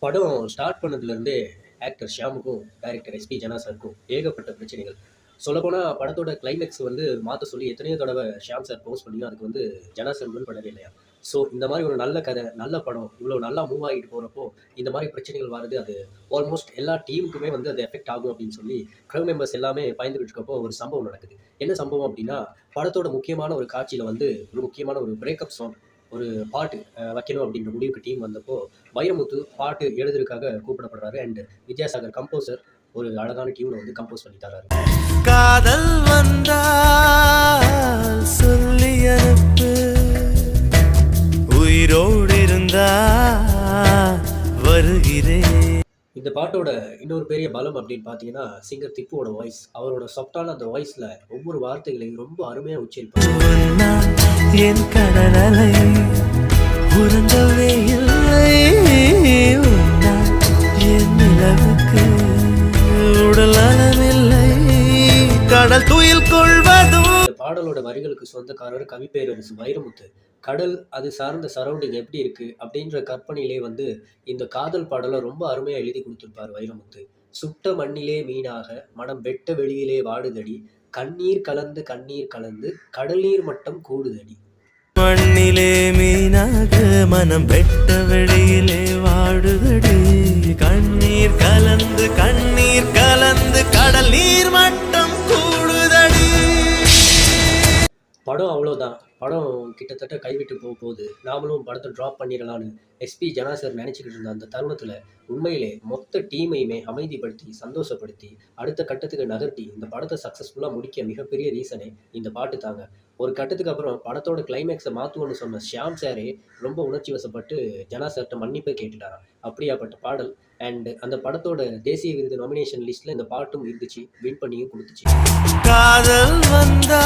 படம் start பண்ணதுலேருந்தே actor ஷியாமுக்கும், director SP ஜனா சாருக்கும் ஏகப்பட்ட பிரச்சனைகள். சொல்லப்போனா படத்தோட கிளைமேக்ஸ் வந்து மாத்த சொல்லி எத்தனையோ தடவ ஷியாம் சார் போஸ் பண்ணியும் அதுக்கு வந்து ஜனா சார் உடன்படவே இல்லையாம். ஸோ இந்த மாரி ஒரு நல்ல கதை, நல்ல படம், இவ்வளோ நல்லா மூவ் ஆகிட்டு போறப்போ, இந்த மாரி பிரச்சனைகள் வரது அது ஆல்மோஸ்ட் எல்லா டீமுக்குமே வந்து அது எஃபெக்ட் ஆகும் அப்படின்னு சொல்லி க்ரூ மெம்பர்ஸ் எல்லாமே பயந்துகிட்டு இருக்கப்போ ஒரு சம்பவம் நடக்குது. என்ன சம்பவம் அப்படின்னா, படத்தோட முக்கியமான ஒரு காட்சியில வந்து ஒரு முக்கியமான ஒரு பிரேக்கப் சாங், ஒரு பாட்டு வைக்கணும் அப்படின்ற முடிவுக்கு டீம் வந்தப்போ, வைரமுத்து பாட்டு எழுதுறதுக்காக கூப்பிடப்படுறாரு. அண்ட் வித்யாசாகர் கம்போசர் ஒரு அழகான டியூனை வந்து கம்போஸ் பண்ணி தர்றாரு. காதல் வந்தால் சொல்லி அனுப்பு, உயிரோடு இருந்தா வருகிறேன். இந்த பாட்டோட இன்னொரு பெரிய பலம் அப்படின்னு பார்த்தீங்கன்னா, சிங்கர் திப்புவோட வாய்ஸ். அவரோட சாஃப்டான அந்த வாய்ஸ்ல ஒவ்வொரு வார்த்தைகளையும் ரொம்ப அருமையா உச்சரிப்பாரு. உன்னால் என் கடலலை உறங்கவே இல்லை, உன்னால் என் நிலவுக்கு உடல் அளவில்லை, கடல் துயில் கொள்வதும். இந்த பாடலோட வரிகளுக்கு சொந்தக்காரர் கவிப்பேரரசு வைரமுத்து. கடல், அது சார்ந்த சரவுண்டிங் எப்படி இருக்கு அப்படின்ற கற்பனையிலே வந்து இந்த காதல் பாடலை ரொம்ப அருமையா எழுதி கொடுத்திருப்பார் வைரமுத்து. சுட்ட மண்ணிலே மீனாக மனம் வெட்ட வெளியிலே வாடுதடி, கண்ணீர் கலந்து கண்ணீர் கலந்து கடல் நீர் மட்டம் கூடுதடி. மண்ணிலே மீனாக மனம் வெட்ட வெளியிலே வாடுதடி, கண்ணீர் கலந்து கண்ணீர் கலந்து கடல் நீர் மட்டம் கூடுதடி. படம் அவ்வளோதான். படம் கிட்டத்தட்ட கைவிட்டு போகுது. நாமளும் படத்தை ட்ராப் பண்ணிடலான்னு எஸ்பி ஜனா சார் நினச்சிக்கிட்டு இருந்த அந்த தருணத்தில் உண்மையிலே மொத்த டீமையுமே அமைதிப்படுத்தி, சந்தோஷப்படுத்தி, அடுத்த கட்டத்துக்கு நகர்த்தி இந்த படத்தை சக்ஸஸ்ஃபுல்லாக முடிக்க மிகப்பெரிய ரீசனே இந்த பாட்டு தாங்க. ஒரு கட்டத்துக்கு அப்புறம் படத்தோட கிளைமேக்ஸை மாற்றுவோன்னு சொன்ன ஷியாம் சாரே ரொம்ப உணர்ச்சி வசப்பட்டு ஜனா சார்கிட்ட மன்னிப்பே கேட்டுட்டாராம். அப்படியாப்பட்ட பாடல். அண்ட் அந்த படத்தோட தேசிய விருது நாமினேஷன் லிஸ்ட்டில் இந்த பாட்டும் இருந்துச்சு. வின் பண்ணியும் கொடுத்துச்சு. காதல் வந்தா